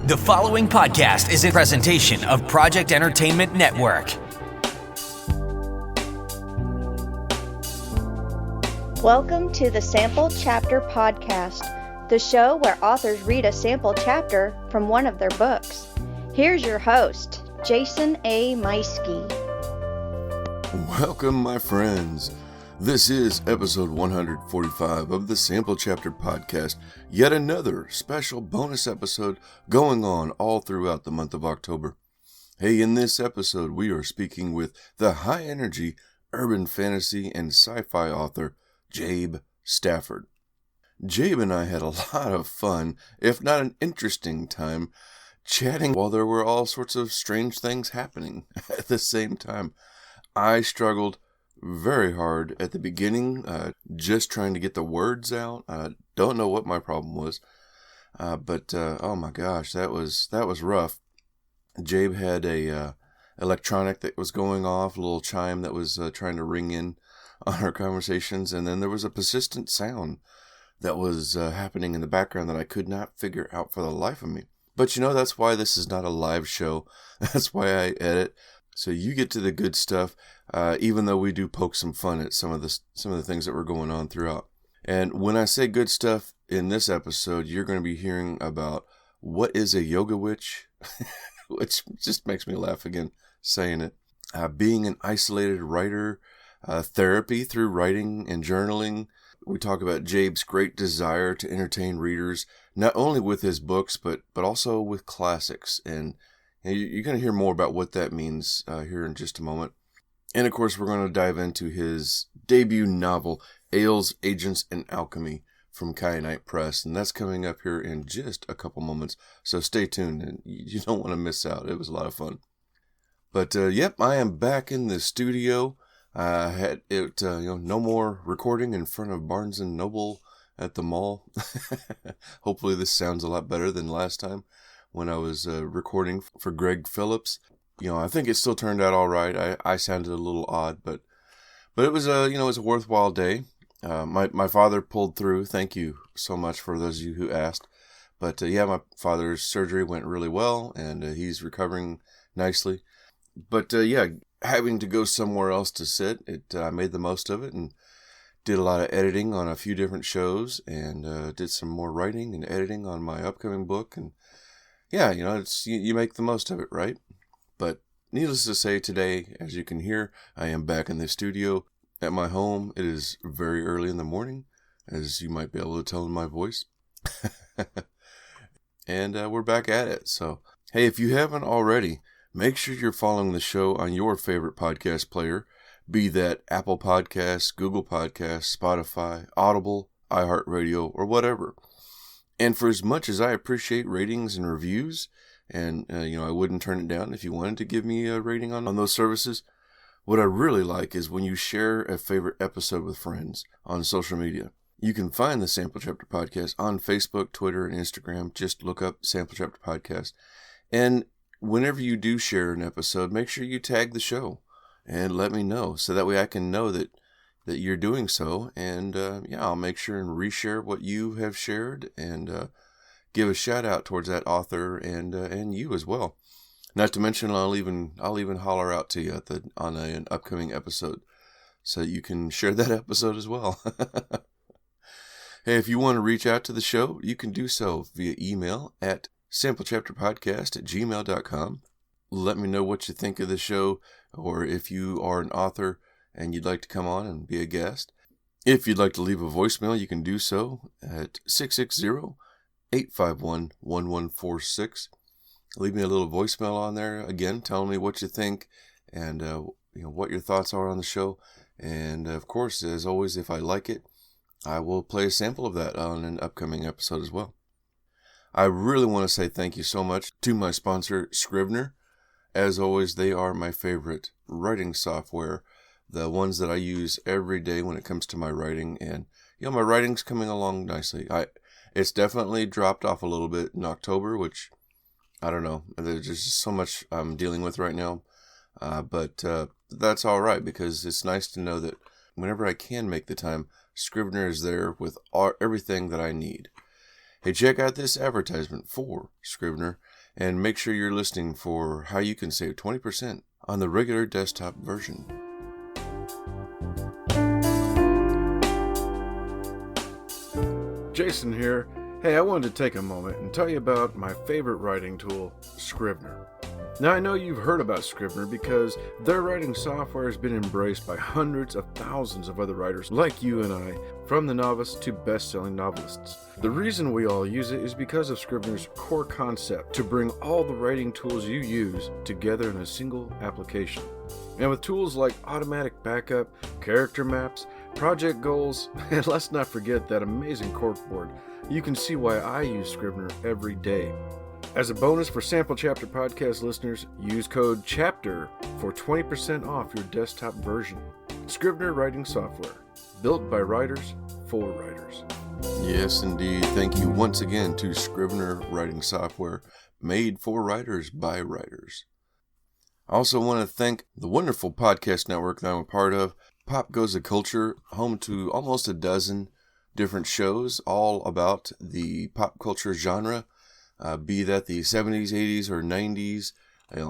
The following podcast is a presentation of Project Entertainment Network. Welcome to the Sample Chapter Podcast, the show where authors read a sample chapter from one of their books. Here's your host, Jason A. Meiske. Welcome, my friends. This is episode 145 of the Sample Chapter Podcast, yet another special bonus episode going on all throughout the month of October. Hey, in this episode, we are speaking with the high-energy urban fantasy and sci-fi author, Jabe Stafford. Jabe and I had a lot of fun, if not an interesting time, chatting while there were all sorts of strange things happening at the same time. I struggled very hard at the beginning, just trying to get the words out. I don't know what my problem was, but oh my gosh, that was rough. Jabe had a electronic that was going off, a little chime that was trying to ring in on our conversations, and then there was a persistent sound that was happening in the background that I could not figure out for the life of me. But you know, that's why this is not a live show. That's why I edit, so you get to the good stuff. Even though we do poke some fun at some of the things that were going on throughout. And when I say good stuff in this episode, you're going to be hearing about what is a yoga witch, which just makes me laugh again saying it. Being an isolated writer, therapy through writing and journaling. We talk about Jabe's great desire to entertain readers, not only with his books, but also with classics. And you're going to hear more about what that means here in just a moment. And of course, we're going to dive into his debut novel, Ales, Agents, and Alchemy from Kyanite Press. And that's coming up here in just a couple moments. So stay tuned, and you don't want to miss out. It was a lot of fun. But yep, I am back in the studio. I had it, no more recording in front of Barnes & Noble at the mall. Hopefully this sounds a lot better than last time when I was recording for Greg Phillips. I think it still turned out all right. I sounded a little odd, but it was it was a worthwhile day. My father pulled through. Thank you so much for those of you who asked. But my father's surgery went really well, and he's recovering nicely. But having to go somewhere else to sit, I made the most of it and did a lot of editing on a few different shows, and did some more writing and editing on my upcoming book. And it's you make the most of it, right? But needless to say, today, as you can hear, I am back in the studio at my home. It is very early in the morning, as you might be able to tell in my voice. And we're back at it. So, hey, if you haven't already, make sure you're following the show on your favorite podcast player, be that Apple Podcasts, Google Podcasts, Spotify, Audible, iHeartRadio, or whatever. And for as much as I appreciate ratings and reviews, and, I wouldn't turn it down if you wanted to give me a rating on those services. What I really like is when you share a favorite episode with friends on social media. You can find the Sample Chapter Podcast on Facebook, Twitter, and Instagram. Just look up Sample Chapter Podcast. And whenever you do share an episode, make sure you tag the show and let me know, so that way I can know that you're doing so. And, I'll make sure and reshare what you have shared, and give a shout out towards that author and you as well. Not to mention, I'll even holler out to you on an upcoming episode, so you can share that episode as well. Hey, if you want to reach out to the show, you can do so via email at samplechapterpodcast@gmail.com. Let me know what you think of the show, or if you are an author and you'd like to come on and be a guest. If you'd like to leave a voicemail, you can do so at 660-851-1146. Leave me a little voicemail on there, again, telling me what you think and what your thoughts are on the show. And of course, as always, if I like it, I will play a sample of that on an upcoming episode as well. I really want to say thank you so much to my sponsor, Scrivener. As always, they are my favorite writing software, the ones that I use every day when it comes to my writing. And my writing's coming along nicely. It's definitely dropped off a little bit in October, which, I don't know, there's just so much I'm dealing with right now. But that's all right, because it's nice to know that whenever I can make the time, Scrivener is there with everything that I need. Hey, check out this advertisement for Scrivener, and make sure you're listening for how you can save 20% on the regular desktop version. Jason here. Hey, I wanted to take a moment and tell you about my favorite writing tool, Scrivener. Now, I know you've heard about Scrivener because their writing software has been embraced by hundreds of thousands of other writers like you and I, from the novice to best-selling novelists. The reason we all use it is because of Scrivener's core concept to bring all the writing tools you use together in a single application. And with tools like automatic backup, character maps, project goals, and let's not forget that amazing corkboard, you can see why I use Scrivener every day. As a bonus for Sample Chapter Podcast listeners, use code CHAPTER for 20% off your desktop version. Scrivener writing software, built by writers for writers. Yes, indeed. Thank you once again to Scrivener writing software, made for writers by writers. I also want to thank the wonderful podcast network that I'm a part of, Pop Goes the Culture, home to almost a dozen different shows, all about the pop culture genre. Be that the 70s, 80s, or 90s,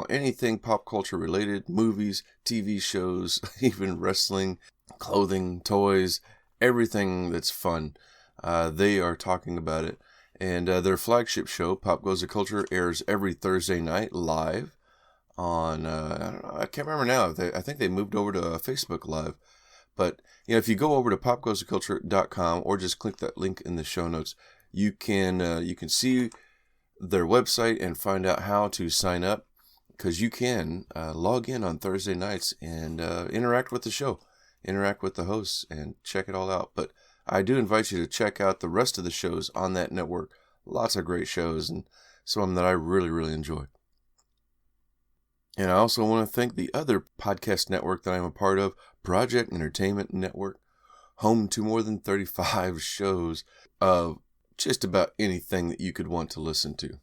anything pop culture related, movies, TV shows, even wrestling, clothing, toys, everything that's fun. They are talking about it. And their flagship show, Pop Goes the Culture, airs every Thursday night live on, I can't remember now. I think they moved over to Facebook Live. But if you go over to popgoestheculture.com or just click that link in the show notes, you can see their website and find out how to sign up, because you can log in on Thursday nights and interact with the show, interact with the hosts, and check it all out. But I do invite you to check out the rest of the shows on that network. Lots of great shows, and some of them that I really, really enjoy. And I also want to thank the other podcast network that I'm a part of, Project Entertainment Network, home to more than 35 shows of just about anything that you could want to listen to.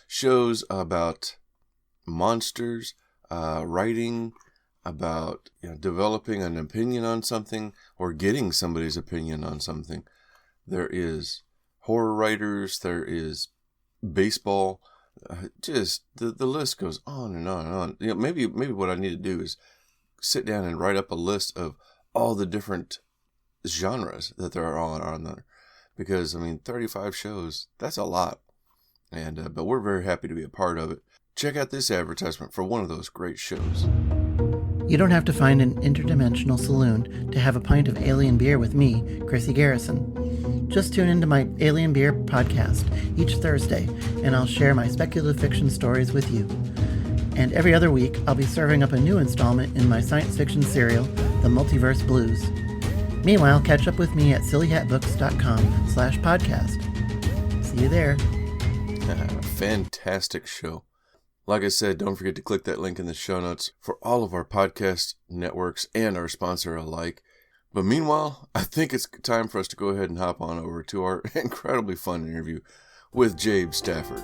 Shows about monsters, writing, about developing an opinion on something or getting somebody's opinion on something. There is horror writers, there is baseball, just the list goes on and on and on. Maybe what I need to do is sit down and write up a list of all the different genres that there are on there. Because, 35 shows, that's a lot. And but we're very happy to be a part of it. Check out this advertisement for one of those great shows. You don't have to find an interdimensional saloon to have a pint of alien beer with me, Chrissy Garrison. Just tune into my Alien Beer podcast each Thursday, and I'll share my speculative fiction stories with you. And every other week, I'll be serving up a new installment in my science fiction serial, The Multiverse Blues. Meanwhile, catch up with me at sillyhatbooks.com/podcast. See you there. Fantastic show. Like I said, don't forget to click that link in the show notes for all of our podcast networks and our sponsor alike. But meanwhile, I think it's time for us to go ahead and hop on over to our incredibly fun interview with Jabe Stafford.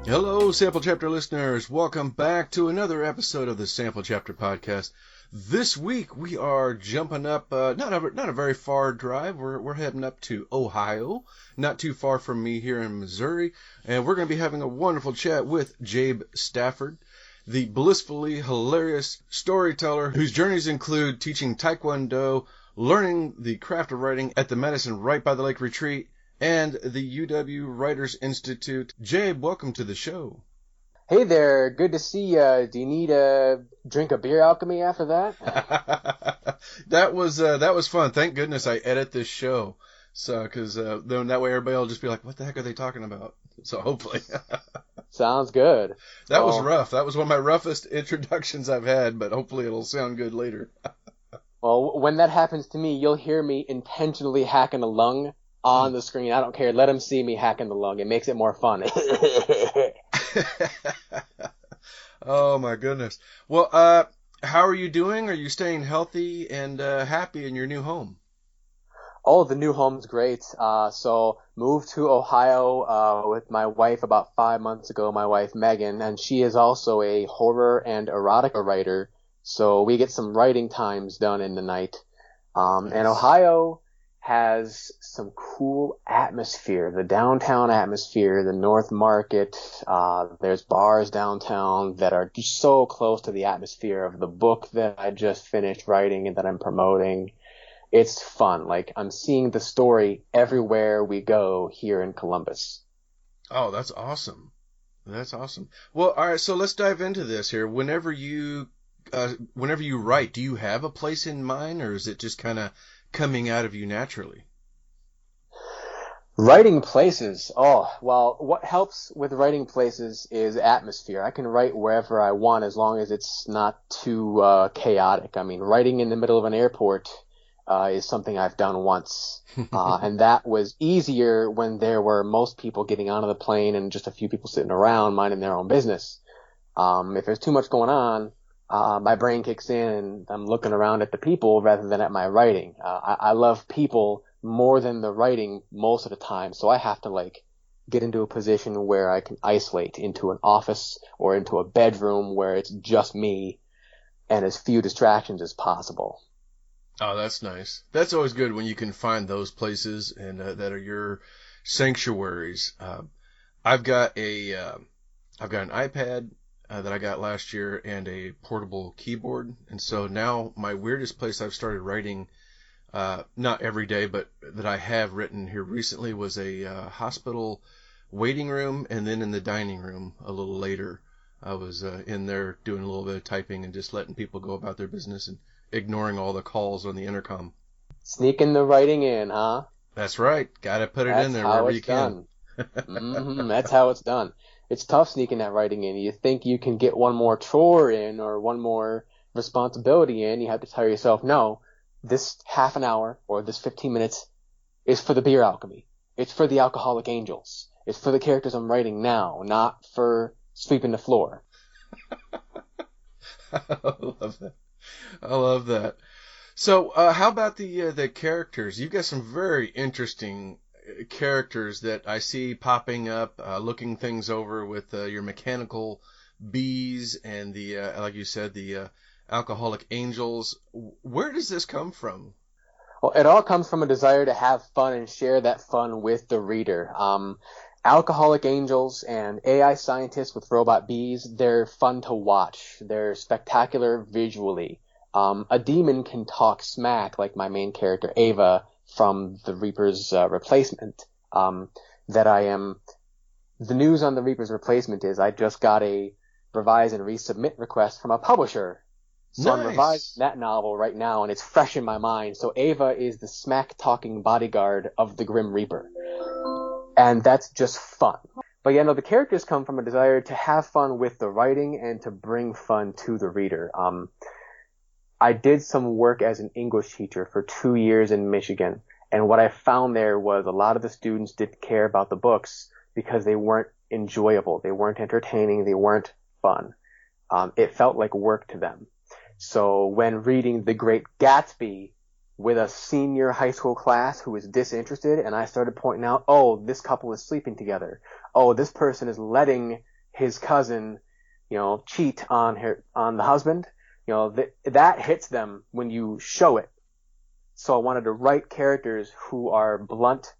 Hello, Sample Chapter listeners. Welcome back to another episode of the Sample Chapter Podcast. This week we are jumping up, not a very far drive. We're heading up to Ohio, not too far from me here in Missouri, and we're going to be having a wonderful chat with Jabe Stafford, the blissfully hilarious storyteller whose journeys include teaching Taekwondo, learning the craft of writing at the Madison Right by the Lake Retreat, and the UW Writers Institute. Jabe, welcome to the show. Hey there, good to see you. Do you need a drink of beer Alchemy after that? That was fun. Thank goodness I edit this show, so because then that way everybody will just be like, "What the heck are they talking about?" So hopefully, sounds good. That was rough. That was one of my roughest introductions I've had, but hopefully it'll sound good later. Well, when that happens to me, you'll hear me intentionally hacking a lung on the screen. I don't care. Let them see me hacking the lung. It makes it more fun. Oh my goodness. Well, how are you doing? Are you staying healthy and happy in your new home? Oh, the new home's great. So moved to Ohio with my wife about 5 months ago, my wife Megan, and she is also a horror and erotica writer. So we get some writing times done in the night. And Nice. Ohio has some cool atmosphere, the downtown atmosphere, the North Market. There's bars downtown that are just so close to the atmosphere of the book that I just finished writing and that I'm promoting. It's fun. Like, I'm seeing the story everywhere we go here in Columbus. Oh, that's awesome. That's awesome. Well, all right, so let's dive into this here. Whenever you write, do you have a place in mind, or is it just kind of coming out of you naturally? Writing places. Oh, well, what helps with writing places is atmosphere. I can write wherever I want as long as it's not too chaotic. I mean, writing in the middle of an airport is something I've done once. And that was easier when there were most people getting onto the plane and just a few people sitting around minding their own business. If there's too much going on, my brain kicks in and I'm looking around at the people rather than at my writing. I love people more than the writing most of the time, so I have to like get into a position where I can isolate into an office or into a bedroom where it's just me and as few distractions as possible. Oh, that's nice. That's always good when you can find those places and that are your sanctuaries. I've got an iPad that I got last year and a portable keyboard, and so now my weirdest place I've started writing, not every day, but that I have written here recently, was a hospital waiting room, and then in the dining room a little later, I was in there doing a little bit of typing and just letting people go about their business and ignoring all the calls on the intercom. Sneaking the writing in, huh? That's right. Got to put it That's in there how wherever it's you can. done. That's how it's done. It's tough sneaking that writing in. You think you can get one more chore in or one more responsibility in. You have to tell yourself, no, this half an hour or this 15 minutes is for the beer alchemy. It's for the alcoholic angels. It's for the characters I'm writing now, not for sweeping the floor. I love that. I love that. So, how about the characters? You've got some very interesting characters that I see popping up, looking things over with your mechanical bees and the, like you said, the alcoholic angels. Where does this come from? Well, it all comes from a desire to have fun and share that fun with the reader. Alcoholic angels and AI scientists with robot bees, they're fun to watch. They're spectacular visually. A demon can talk smack like my main character, Ava, from the Reaper's replacement. The news on the Reaper's replacement is I just got a revise and resubmit request from a publisher. So Nice. I'm revising that novel right now, and it's fresh in my mind. So Ava is the smack-talking bodyguard of the Grim Reaper. And that's just fun. But yeah, no, the characters come from a desire to have fun with the writing and to bring fun to the reader. I did some work as an English teacher for 2 years in Michigan, and what I found there was a lot of the students didn't care about the books because they weren't enjoyable, they weren't entertaining, they weren't fun. It felt like work to them. So when reading The Great Gatsby with a senior high school class who was disinterested, and I started pointing out, oh, this couple is sleeping together. Oh, this person is letting his cousin, cheat on the husband. That hits them when you show it. So I wanted to write characters who are blunt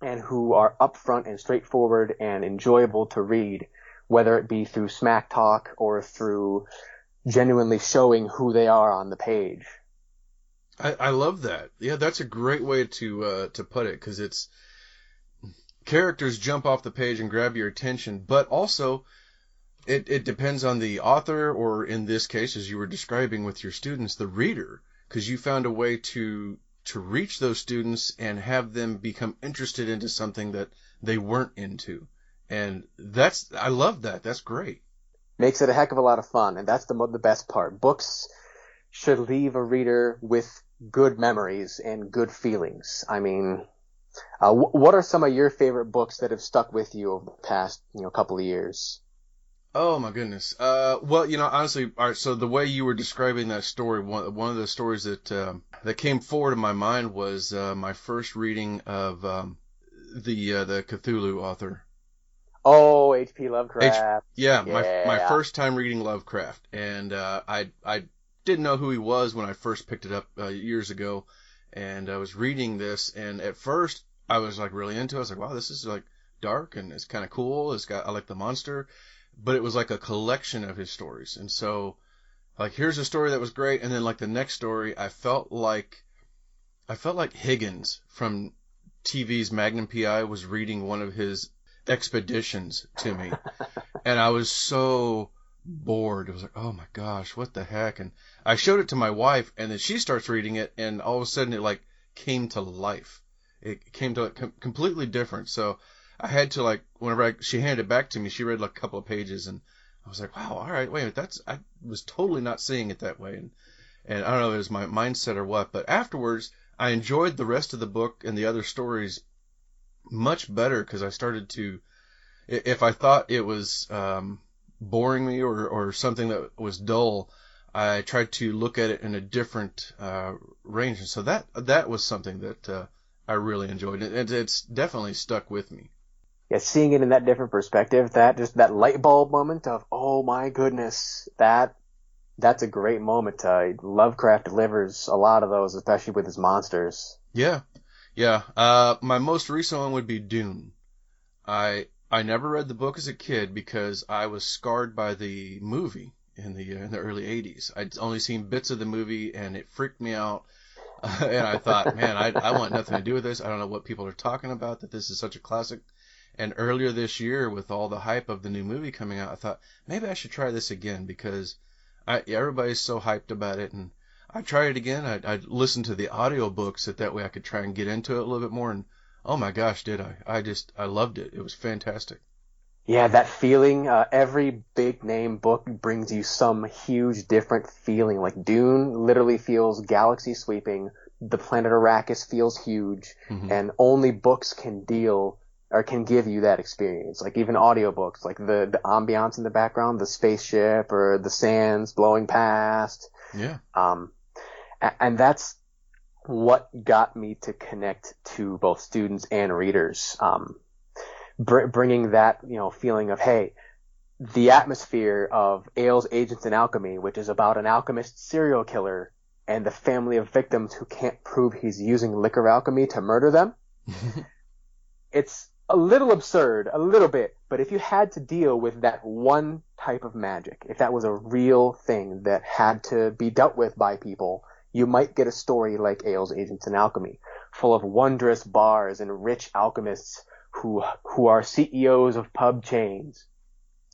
and who are upfront and straightforward and enjoyable to read, whether it be through smack talk or through genuinely showing who they are on the page. I love that. Yeah, that's a great way to put it, because it's characters jump off the page and grab your attention, but also it depends on the author, or in this case, as you were describing with your students, the reader, because you found a way to reach those students and have them become interested into something that they weren't into. And I love that. That's great. Makes it a heck of a lot of fun, and that's the best part. Books should leave a reader with good memories and good feelings. I mean, what are some of your favorite books that have stuck with you over the past, couple of years? Oh my goodness. Well, honestly, all right. So the way you were describing that story, one of the stories that came forward in my mind was my first reading of the Cthulhu author. Oh, H.P. Lovecraft. My first time reading Lovecraft, and I didn't know who he was when I first picked it up years ago, and I was reading this, and at first I was like really into it. I was like, wow, this is like dark and it's kind of cool. I like the monster, but it was like a collection of his stories. And so like, here's a story that was great. And then like the next story, I felt like Higgins from TV's Magnum PI was reading one of his expeditions to me. And I was so bored. It was like, oh my gosh, what the heck? And I showed it to my wife, and then she starts reading it, and all of a sudden it like came to life. It came to completely different. So I had to like, whenever she handed it back to me, she read like a couple of pages, and I was like, wow, all right, wait a minute, I was totally not seeing it that way. And I don't know if it was my mindset or what, but afterwards I enjoyed the rest of the book and the other stories much better, because I started to, if I thought it was boring me or something that was dull, I tried to look at it in a different range. And so that was something that I really enjoyed. And it's definitely stuck with me. Yeah, seeing it in that different perspective, that light bulb moment of, oh my goodness, that's a great moment. Lovecraft delivers a lot of those, especially with his monsters. Yeah. My most recent one would be Dune. I never read the book as a kid because I was scarred by the movie in the early 80s. I'd only seen bits of the movie, and it freaked me out. And I thought, man, I want nothing to do with this. I don't know what people are talking about, that this is such a classic. And earlier this year, with all the hype of the new movie coming out, I thought, maybe I should try this again, because everybody's so hyped about it. And I tried it again. I listened to the audiobooks that way I could try and get into it a little bit more. And oh my gosh, did I. I loved it. It was fantastic. Yeah, that feeling, every big name book brings you some huge different feeling. Like Dune literally feels galaxy sweeping. The planet Arrakis feels huge. Mm-hmm. And only books can give you that experience. Like even audiobooks, like the ambiance in the background, the spaceship or the sands blowing past. Yeah. And that's what got me to connect to both students and readers. Bringing that, feeling of, hey, the atmosphere of Ales, Agents, and Alchemy, which is about an alchemist serial killer and the family of victims who can't prove he's using liquor alchemy to murder them. It's a little absurd, a little bit, but if you had to deal with that one type of magic, if that was a real thing that had to be dealt with by people, you might get a story like Ales, Agents, and Alchemy, full of wondrous bars and rich alchemists who are CEOs of pub chains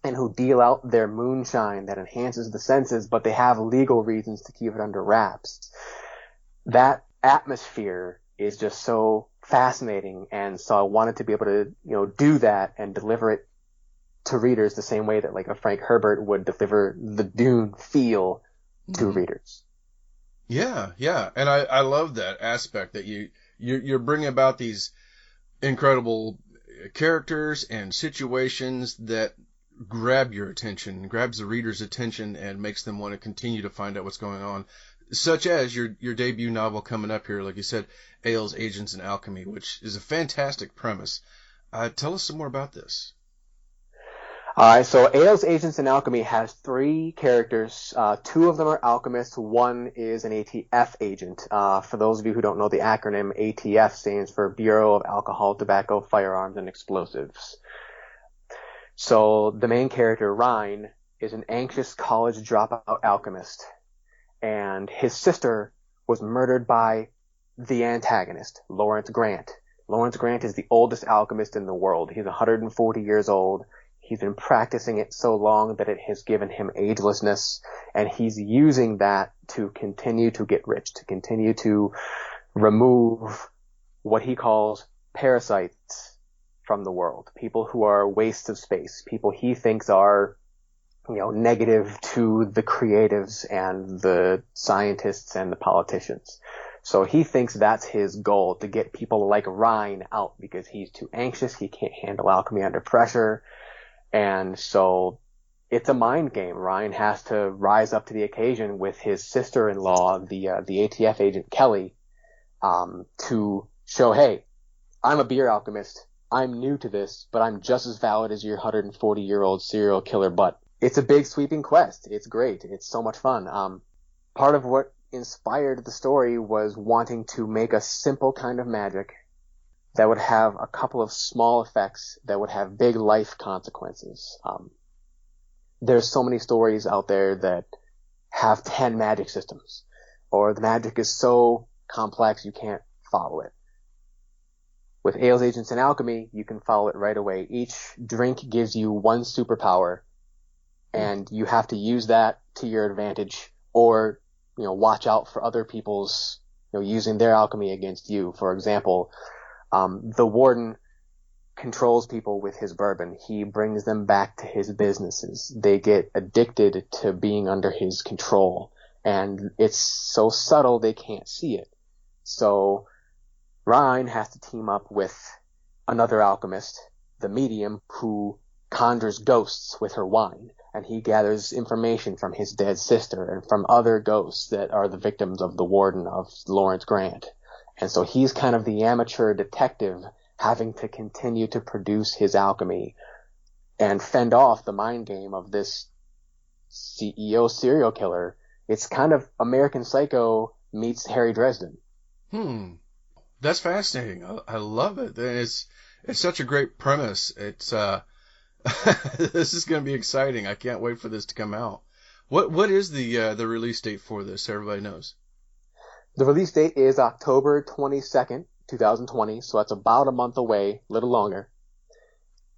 and who deal out their moonshine that enhances the senses, but they have legal reasons to keep it under wraps. That atmosphere is just so fascinating, and so I wanted to be able to, do that and deliver it to readers the same way that like a Frank Herbert would deliver the Dune feel to readers. Yeah. And I love that aspect that you're bringing about these incredible characters and situations that grab your attention, grabs the reader's attention, and makes them want to continue to find out what's going on. Such as your debut novel coming up here, like you said, Ales, Agents, and Alchemy, which is a fantastic premise. Tell us some more about this. So Ales, Agents, and Alchemy has 3 characters. 2 of them are alchemists. 1 is an ATF agent. For those of you who don't know the acronym, ATF stands for Bureau of Alcohol, Tobacco, Firearms, and Explosives. So the main character, Ryan, is an anxious college dropout alchemist. And his sister was murdered by the antagonist, Lawrence Grant. Lawrence Grant is the oldest alchemist in the world. He's 140 years old. He's been practicing it so long that it has given him agelessness, and he's using that to continue to get rich, to continue to remove what he calls parasites from the world, people who are wastes of space, people he thinks are, negative to the creatives and the scientists and the politicians. So he thinks that's his goal, to get people like Ryan out because he's too anxious, he can't handle alchemy under pressure. And so it's a mind game. Ryan has to rise up to the occasion with his sister-in-law, the ATF agent Kelly, to show, hey, I'm a beer alchemist. I'm new to this, but I'm just as valid as your 140-year-old serial killer butt. It's a big sweeping quest. It's great. It's so much fun. part of what inspired the story was wanting to make a simple kind of magic that would have a couple of small effects that would have big life consequences. There's so many stories out there that have 10 magic systems, or the magic is so complex you can't follow it. With Ales, Agents, and Alchemy, you can follow it right away. Each drink gives you one superpower, and you have to use that to your advantage, or, watch out for other people's, using their alchemy against you. For example, the warden controls people with his bourbon. He brings them back to his businesses. They get addicted to being under his control, and it's so subtle they can't see it. So Rhine has to team up with another alchemist, the medium, who conjures ghosts with her wine, and he gathers information from his dead sister and from other ghosts that are the victims of the warden of Lawrence Grant. And so he's kind of the amateur detective having to continue to produce his alchemy and fend off the mind game of this CEO serial killer. It's kind of American Psycho meets Harry Dresden. That's fascinating. I love it. It's such a great premise. It's this is going to be exciting. I can't wait for this to come out. What is the release date for this, so everybody knows? The release date is October 22nd, 2020, so that's about a month away, a little longer.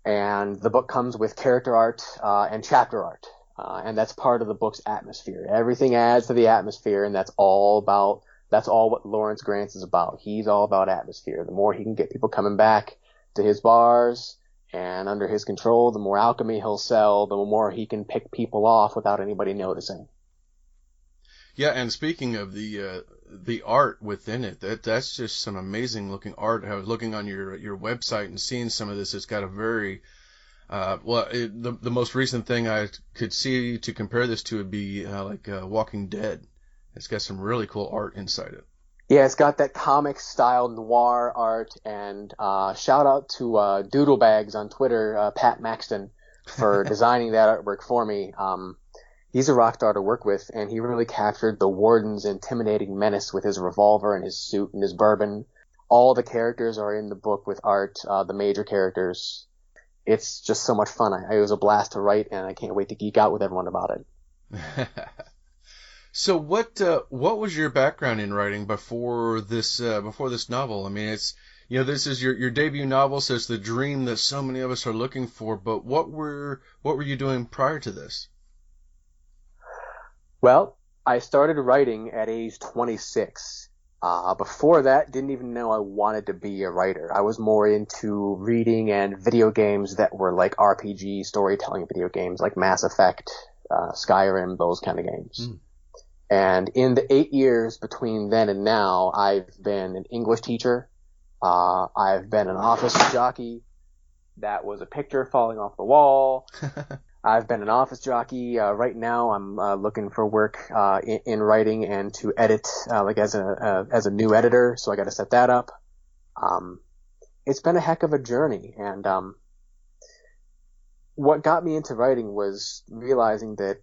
And the book comes with character art and chapter art, and that's part of the book's atmosphere. Everything adds to the atmosphere, and that's all what Lawrence Grant is about. He's all about atmosphere. The more he can get people coming back to his bars and under his control, the more alchemy he'll sell, the more he can pick people off without anybody noticing. Yeah, and speaking of the art within it, that's just some amazing looking art. I was looking on your website and seeing some of this. It's got a very the most recent thing I could see to compare this to would be Walking Dead. It's got some really cool art inside it. Yeah, it's got that comic style noir art, and shout out to Doodlebags on Twitter, Pat Maxton, for designing that artwork for me. He's a rock star to work with, and he really captured the warden's intimidating menace with his revolver and his suit and his bourbon. All the characters are in the book with art, the major characters. It's just so much fun. It was a blast to write, and I can't wait to geek out with everyone about it. So what was your background in writing before this novel? I mean, it's, this is your debut novel, so it's the dream that so many of us are looking for, but what were you doing prior to this? Well, I started writing at age 26. Before that, didn't even know I wanted to be a writer. I was more into reading and video games that were like RPG storytelling video games, like Mass Effect, Skyrim, those kind of games. And in the 8 years between then and now, I've been an English teacher. I've been an office jockey. That was a picture falling off the wall. I've been an office jockey. Right now, I'm looking for work in writing and to edit, as a new editor. So I got to set that up. It's been a heck of a journey, and what got me into writing was realizing that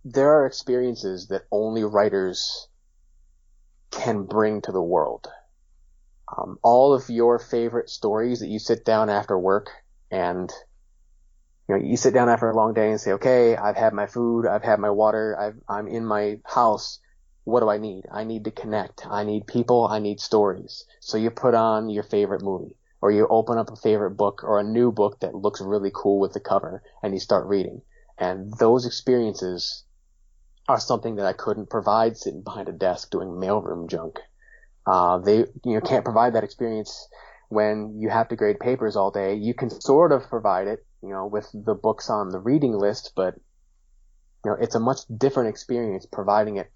there are experiences that only writers can bring to the world. All of your favorite stories that you sit down after work and you sit down after a long day and say, okay, I've had my food, I've had my water, I'm in my house. What do I need? I need to connect. I need people. I need stories. So you put on your favorite movie, or you open up a favorite book or a new book that looks really cool with the cover, and you start reading. And those experiences are something that I couldn't provide sitting behind a desk doing mailroom junk. They can't provide that experience when you have to grade papers all day. You can sort of provide it, with the books on the reading list, but it's a much different experience providing it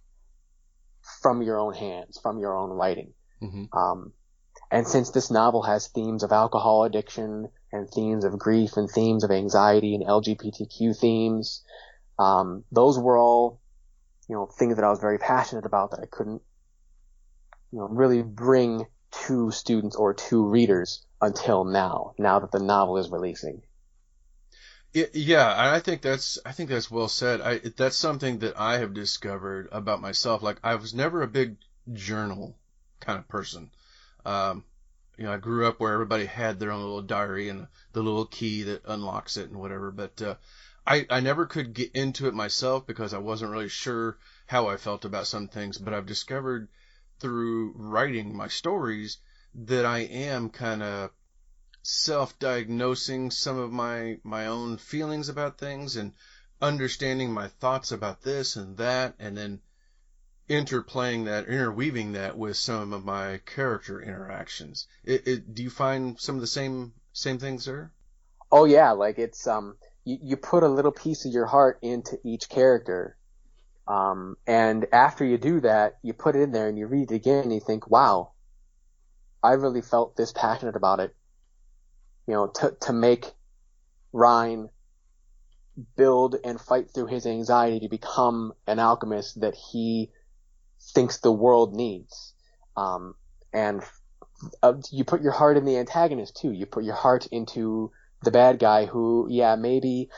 from your own hands, from your own writing. Mm-hmm. And since this novel has themes of alcohol addiction and themes of grief and themes of anxiety and LGBTQ themes, those were all, things that I was very passionate about that I couldn't, really bring to students or to readers until now that the novel is releasing. Yeah, and I think that's well said. That's something that I have discovered about myself. Like, I was never a big journal kind of person. Um, I grew up where everybody had their own little diary and the little key that unlocks it and whatever. But I never could get into it myself because I wasn't really sure how I felt about some things. But I've discovered through writing my stories that I am kind of self-diagnosing some of my own feelings about things and understanding my thoughts about this and that, and then interweaving that with some of my character interactions. Do you find some of the same things there? Oh yeah, like it's you put a little piece of your heart into each character, and after you do that, you put it in there and you read it again and you think, wow, I really felt this passionate about it. To make Ryan build and fight through his anxiety to become an alchemist that he thinks the world needs. And you put your heart in the antagonist too. You put your heart into the bad guy who, yeah, maybe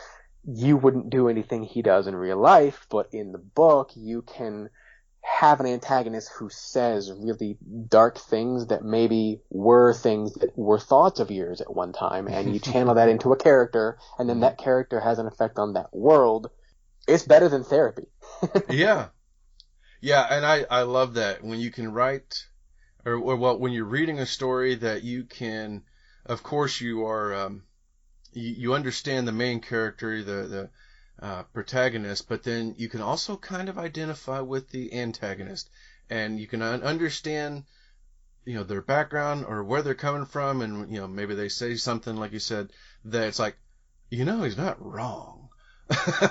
you wouldn't do anything he does in real life, but in the book you can have an antagonist who says really dark things that maybe were things that were thoughts of yours at one time, and you channel that into a character, and then that character has an effect on that world. It's better than therapy. Yeah. Yeah, and I love that when you can write, or well, when you're reading a story that you can, of course you are, you understand the main character, the protagonist, but then you can also kind of identify with the antagonist, and you can understand, their background or where they're coming from, and, maybe they say something, like you said, that it's like, he's not wrong.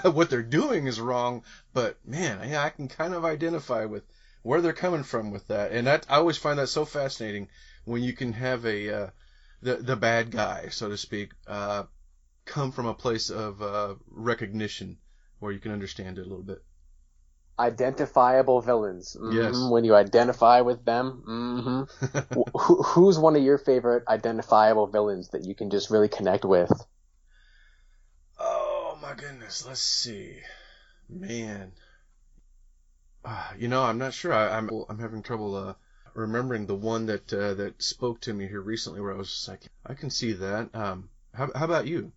What they're doing is wrong, but man, yeah, I can kind of identify with where they're coming from with that. And I always find that so fascinating when you can have the bad guy, so to speak, come from a place of recognition where you can understand it a little bit. Identifiable villains. Mm-hmm. Yes. When you identify with them. Mm-hmm. Who's one of your favorite identifiable villains that you can just really connect with? Oh my goodness, let's see. Man. I'm not sure. I'm having trouble remembering the one that spoke to me here recently where I was just like, I can see that. How about you?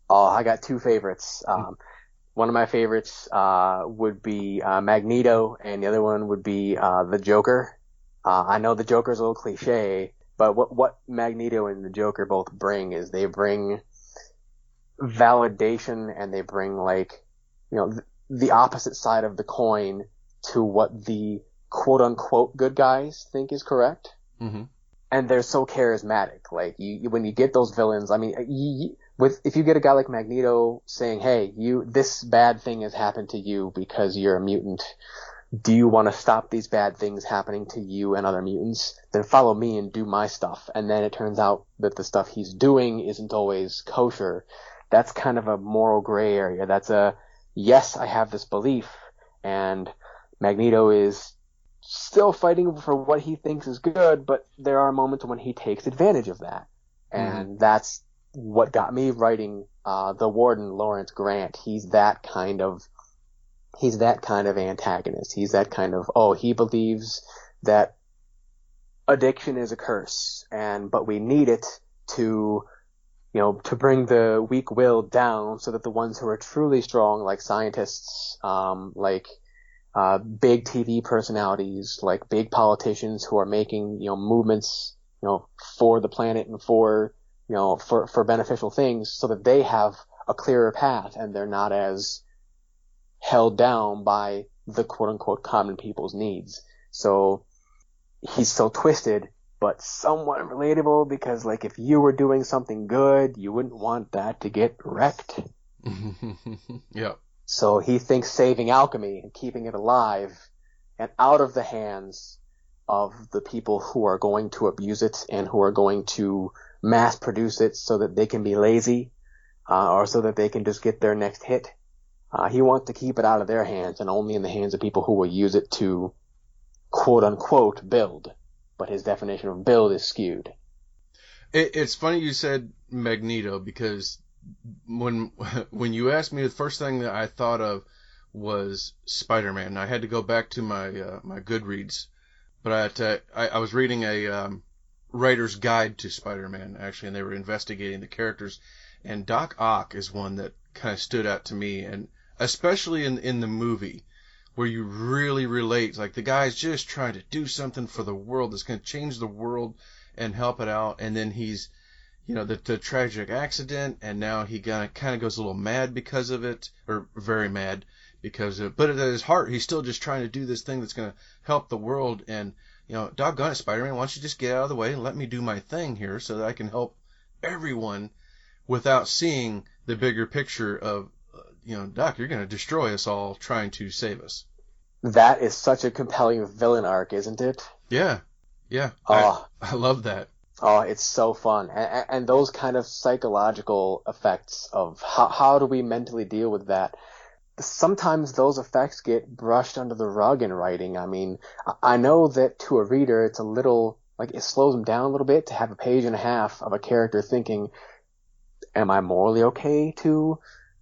Oh, I got two favorites. One of my favorites would be Magneto, and the other one would be the Joker. I know the Joker's a little cliche, but what Magneto and the Joker both bring is they bring validation, and they bring the opposite side of the coin to what the quote unquote good guys think is correct. Mm-hmm. And they're so charismatic. Like when you get those villains, I mean, if you get a guy like Magneto saying, "Hey, this bad thing has happened to you because you're a mutant. Do you want to stop these bad things happening to you and other mutants? Then follow me and do my stuff." And then it turns out that the stuff he's doing isn't always kosher. That's kind of a moral gray area. That's yes, I have this belief, and Magneto is still fighting for what he thinks is good, but there are moments when he takes advantage of that. And that's what got me writing the Warden, Lawrence Grant. He's that kind of antagonist. He's that kind of, he believes that addiction is a curse, but we need it to bring the weak will down so that the ones who are truly strong, like scientists, big TV personalities, like big politicians who are making, movements, for the planet and for beneficial things, so that they have a clearer path and they're not as held down by the quote unquote common people's needs. So he's so twisted, but somewhat relatable, because if you were doing something good, you wouldn't want that to get wrecked. Yeah. So he thinks saving alchemy and keeping it alive and out of the hands of the people who are going to abuse it and who are going to mass produce it so that they can be lazy, or so that they can just get their next hit. He wants to keep it out of their hands and only in the hands of people who will use it to quote unquote build. But his definition of build is skewed. It's funny you said Magneto, because when you asked me, the first thing that I thought of was Spider-Man. I had to go back to my my Goodreads, but I was reading a writer's guide to Spider-Man actually, and they were investigating the characters, and Doc Ock is one that kind of stood out to me, and especially in the movie, where you really relate. Like, the guy's just trying to do something for the world that's going to change the world and help it out, and then he's, you know, the tragic accident, and now he kind of goes a little mad because of it, or very mad because of it. But at his heart, he's still just trying to do this thing that's going to help the world. And, you know, doggone it, Spider-Man, why don't you just get out of the way and let me do my thing here so that I can help everyone without seeing the bigger picture of, you know, Doc, you're going to destroy us all trying to save us. That is such a compelling villain arc, isn't it? Yeah. Yeah. Oh. I love that. Oh, it's so fun. And those kind of psychological effects of how do we mentally deal with that? Sometimes those effects get brushed under the rug in writing. I mean, I know that to a reader, it's a little, like, it slows them down a little bit to have a page and a half of a character thinking, am I morally okay to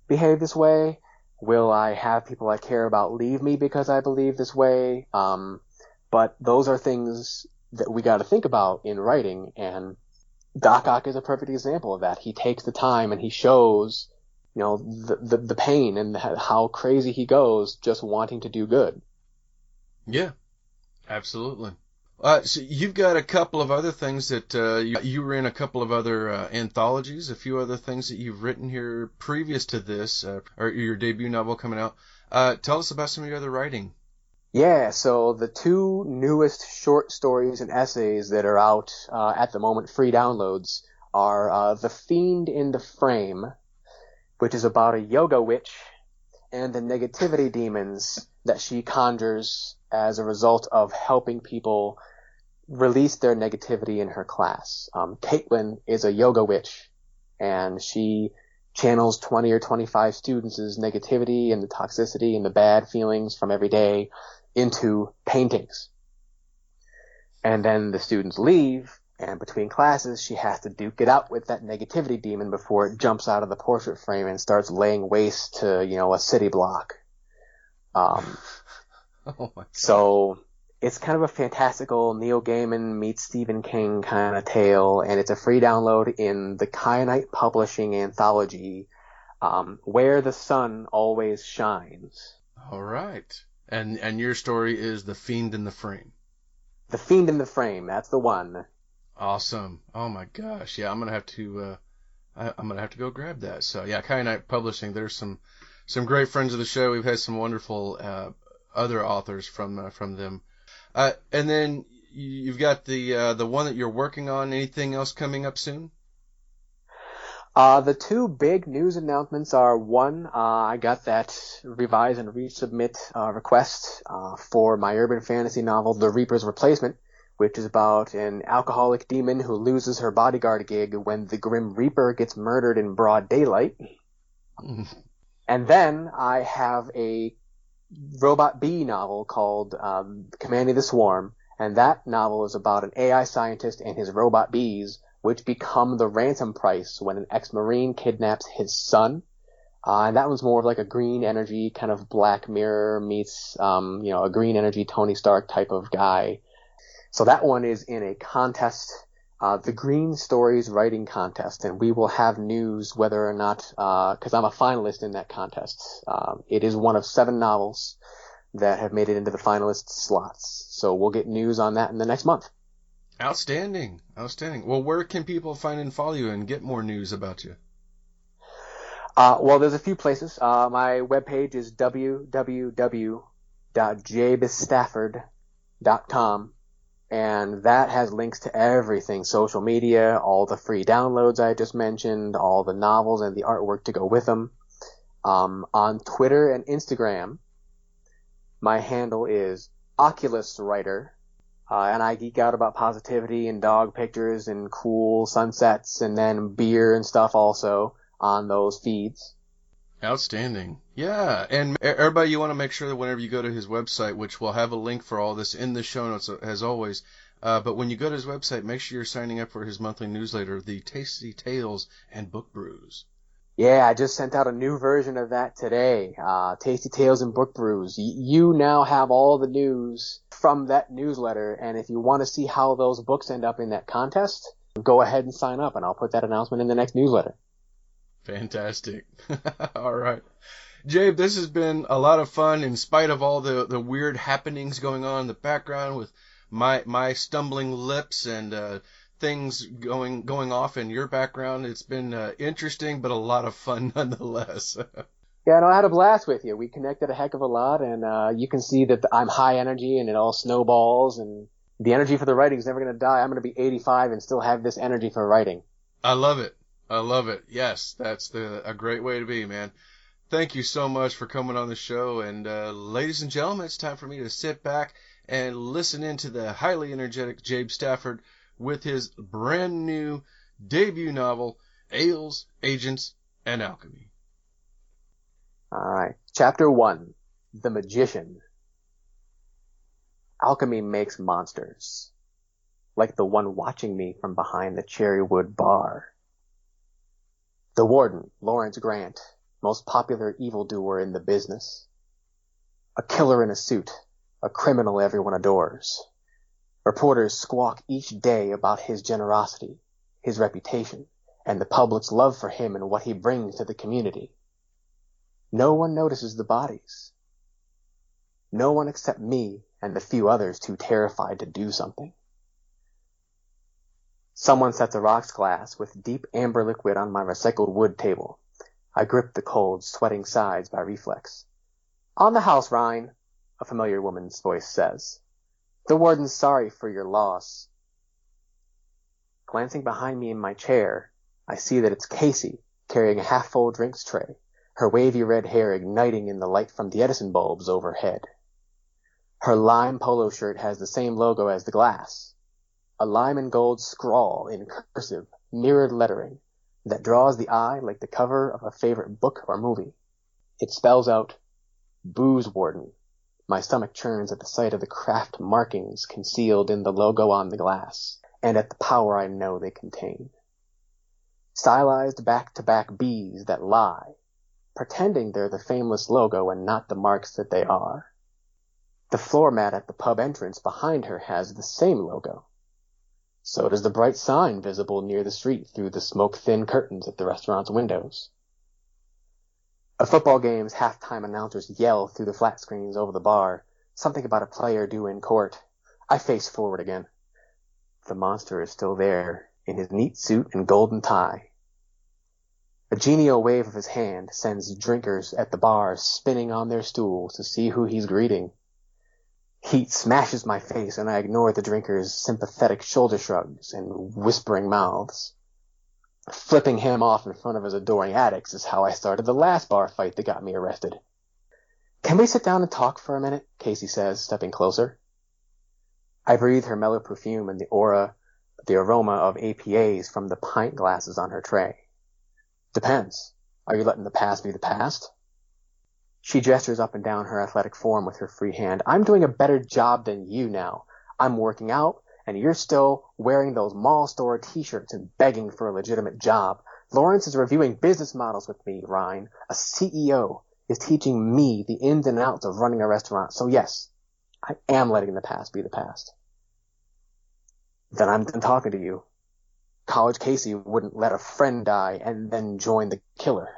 behave this way? Will I have people I care about leave me because I believe this way? But those are things that we got to think about in writing, and Doc Ock is a perfect example of that. He takes the time and he shows, you know, the pain and how crazy he goes just wanting to do good. Yeah, absolutely. So you've got a couple of other things that you were in a couple of other anthologies, a few other things that you've written here previous to this, or your debut novel coming out. Tell us about some of your other writing. Yeah, so the two newest short stories and essays that are out at the moment, free downloads, are The Fiend in the Frame, which is about a yoga witch and the negativity demons that she conjures as a result of helping people release their negativity in her class. Caitlin is a yoga witch, and she channels 20 or 25 students' negativity and the toxicity and the bad feelings from every day into paintings. And then the students leave, and between classes, she has to duke it out with that negativity demon before it jumps out of the portrait frame and starts laying waste to, you know, a city block. Oh my God. So it's kind of a fantastical Neil Gaiman meets Stephen King kind of tale, and it's a free download in the Kyanite Publishing anthology, Where the Sun Always Shines. All right. And your story is The Fiend in the Frame. The Fiend in the Frame, that's the one. Awesome. Oh my gosh. Yeah, I'm gonna have to go grab that. So yeah, Kyanite Publishing. There's some great friends of the show. We've had some wonderful other authors from them. And then you've got the one that you're working on. Anything else coming up soon? The two big news announcements are, one, I got that revise and resubmit request for my urban fantasy novel, The Reaper's Replacement, which is about an alcoholic demon who loses her bodyguard gig when the Grim Reaper gets murdered in broad daylight. And then I have a Robot Bee novel called Commanding the Swarm, and that novel is about an AI scientist and his robot bees, which become the ransom price when an ex-Marine kidnaps his son. And that one's more of like a green energy kind of Black Mirror meets, a green energy Tony Stark type of guy. So that one is in a contest, the Green Stories Writing Contest, and we will have news whether or not, because I'm a finalist in that contest. It is one of 7 novels that have made it into the finalist slots. So we'll get news on that in the next month. Outstanding. Well, where can people find and follow you and get more news about you? Well, there's a few places. My webpage is www.jabestafford.com, and that has links to everything: social media, all the free downloads I just mentioned, all the novels and the artwork to go with them. On Twitter and Instagram, my handle is Oculus Writer. And I geek out about positivity and dog pictures and cool sunsets and then beer and stuff also on those feeds. Outstanding. Yeah. And everybody, you want to make sure that whenever you go to his website, which we'll have a link for all this in the show notes as always, but when you go to his website, make sure you're signing up for his monthly newsletter, The Tasty Tales and Book Brews. Yeah, I just sent out a new version of that today. Tasty Tales and Book Brews. You now have all the news from that newsletter, and if you want to see how those books end up in that contest, go ahead and sign up, and I'll put that announcement in the next newsletter. Fantastic. All right. Jabe, this has been a lot of fun in spite of all the weird happenings going on in the background with my stumbling lips and things going off in your background. It's been interesting, but a lot of fun nonetheless. Yeah, no, I had a blast with you. We connected a heck of a lot, and you can see that I'm high energy and it all snowballs, and the energy for the writing is never going to die. I'm going to be 85 and still have this energy for writing. I love it. I love it. Yes, that's a great way to be, man. Thank you so much for coming on the show. And ladies and gentlemen, it's time for me to sit back and listen into the highly energetic Jabe Stafford with his brand new debut novel, Ales, Agents, and Alchemy. All right. Chapter 1. The Magician. Alchemy makes monsters, like the one watching me from behind the cherrywood bar. The warden, Lawrence Grant, most popular evildoer in the business. A killer in a suit, a criminal everyone adores. Reporters squawk each day about his generosity, his reputation, and the public's love for him and what he brings to the community. No one notices the bodies. No one except me and the few others too terrified to do something. Someone sets a rocks glass with deep amber liquid on my recycled wood table. I grip the cold, sweating sides by reflex. On the house, Rhine, a familiar woman's voice says. The warden's sorry for your loss. Glancing behind me in my chair, I see that it's Casey carrying a half-full drinks tray, her wavy red hair igniting in the light from the Edison bulbs overhead. Her lime polo shirt has the same logo as the glass, a lime and gold scrawl in cursive, mirrored lettering that draws the eye like the cover of a favorite book or movie. It spells out, Booze Warden. My stomach churns at the sight of the craft markings concealed in the logo on the glass, and at the power I know they contain. Stylized back-to-back B's that lie, pretending they're the fameless logo and not the marks that they are. The floor mat at the pub entrance behind her has the same logo. So does the bright sign visible near the street through the smoke-thin curtains at the restaurant's windows. A football game's halftime announcers yell through the flat screens over the bar, something about a player due in court. I face forward again. The monster is still there, in his neat suit and golden tie. A genial wave of his hand sends drinkers at the bar spinning on their stools to see who he's greeting. Heat smashes my face, and I ignore the drinkers' sympathetic shoulder shrugs and whispering mouths. Flipping him off in front of his adoring addicts is how I started the last bar fight that got me arrested. Can we sit down and talk for a minute? Casey says, stepping closer. I breathe her mellow perfume and the aroma of APAs from the pint glasses on her tray. Depends. Are you letting the past be the past? She gestures up and down her athletic form with her free hand. I'm doing a better job than you now. I'm working out, and you're still wearing those mall store t-shirts and begging for a legitimate job. Lawrence is reviewing business models with me, Ryan. A CEO is teaching me the ins and outs of running a restaurant. So yes, I am letting the past be the past. Then I'm done talking to you. College Casey wouldn't let a friend die and then join the killer.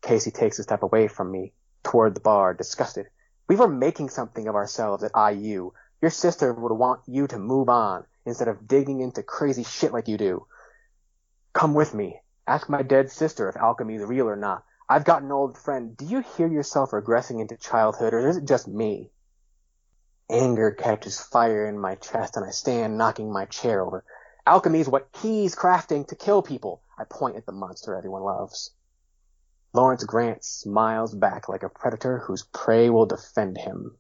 Casey takes a step away from me, toward the bar, disgusted. We were making something of ourselves at IU. Your sister would want you to move on, instead of digging into crazy shit like you do. Come with me. Ask my dead sister if alchemy's real or not. I've got an old friend. Do you hear yourself regressing into childhood, or is it just me? Anger catches fire in my chest, and I stand knocking my chair over. Alchemy's what he's crafting to kill people. I point at the monster everyone loves. Lawrence Grant smiles back like a predator whose prey will defend him.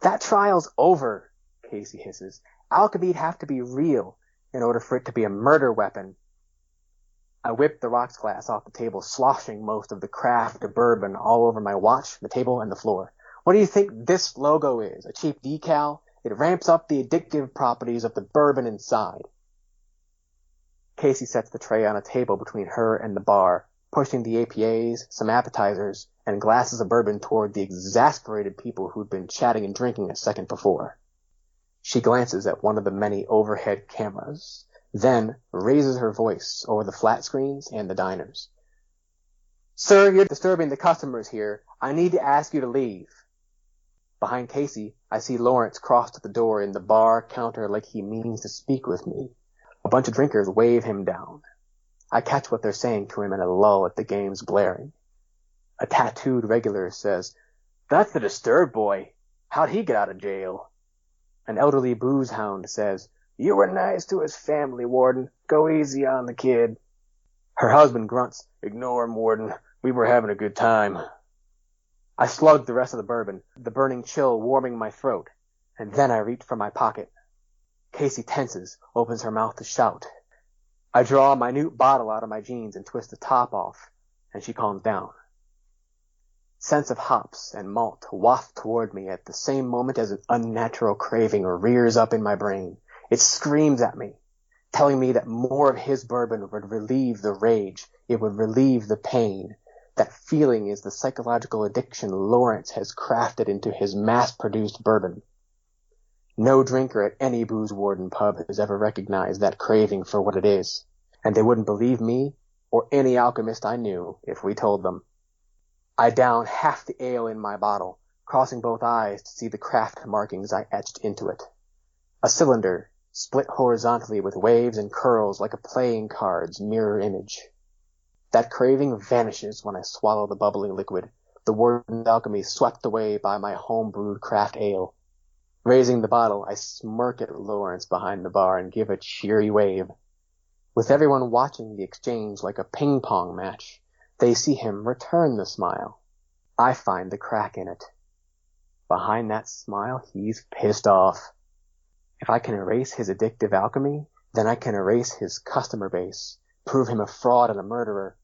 That trial's over, Casey hisses. Alchemy'd have to be real in order for it to be a murder weapon. I whip the rocks glass off the table, sloshing most of the craft of bourbon all over my watch, the table, and the floor. What do you think this logo is? A cheap decal? It ramps up the addictive properties of the bourbon inside. Casey sets the tray on a table between her and the bar, pushing the APAs, some appetizers, and glasses of bourbon toward the exasperated people who'd been chatting and drinking a second before. She glances at one of the many overhead cameras, then raises her voice over the flat screens and the diners. "Sir, you're disturbing the customers here. I need to ask you to leave." Behind Casey, I see Lawrence cross to the door in the bar counter like he means to speak with me. A bunch of drinkers wave him down. I catch what they're saying to him in a lull at the game's blaring. A tattooed regular says, "That's the disturbed boy. How'd he get out of jail?" An elderly booze hound says, "You were nice to his family, Warden. Go easy on the kid." Her husband grunts, "Ignore him, Warden. We were having a good time." I slug the rest of the bourbon, the burning chill warming my throat, and then I reach for my pocket. Casey tenses, opens her mouth to shout. I draw a minute bottle out of my jeans and twist the top off, and she calms down. Scents of hops and malt waft toward me at the same moment as an unnatural craving rears up in my brain. It screams at me, telling me that more of his bourbon would relieve the rage, it would relieve the pain. That feeling is the psychological addiction Lawrence has crafted into his mass-produced bourbon. No drinker at any booze warden pub has ever recognized that craving for what it is, and they wouldn't believe me or any alchemist I knew if we told them. I down half the ale in my bottle, crossing both eyes to see the craft markings I etched into it. A cylinder, split horizontally with waves and curls like a playing card's mirror image. That craving vanishes when I swallow the bubbling liquid, the warden's alchemy swept away by my home-brewed craft ale. Raising the bottle, I smirk at Lawrence behind the bar and give a cheery wave. With everyone watching the exchange like a ping-pong match, they see him return the smile. I find the crack in it. Behind that smile, he's pissed off. If I can erase his addictive alchemy, then I can erase his customer base, prove him a fraud and a murderer.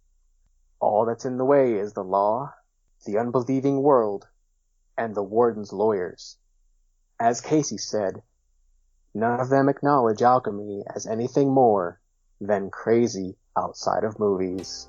All that's in the way is the law, the unbelieving world, and the warden's lawyers. As Casey said, none of them acknowledge alchemy as anything more than crazy outside of movies.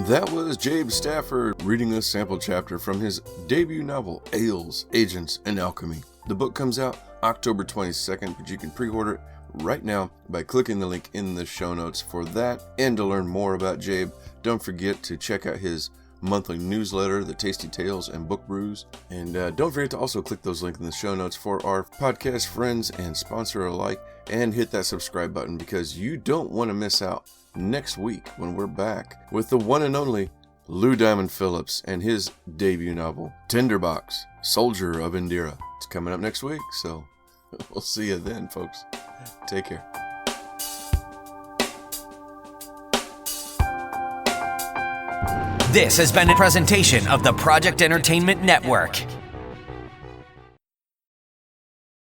That was Jabe Stafford reading a sample chapter from his debut novel, Ales, Agents, and Alchemy. The book comes out October 22nd, but you can pre-order it right now by clicking the link in the show notes for that. And to learn more about Jabe, don't forget to check out his monthly newsletter, The Tasty Tales and Book Brews. And don't forget to also click those links in the show notes for our podcast friends and sponsor alike, and hit that subscribe button because you don't want to miss out next week when we're back with the one and only Lou Diamond Phillips and his debut novel, Tinderbox, Soldier of Indira. It's coming up next week, so we'll see you then, folks. Take care. This has been a presentation of the Project Entertainment Network.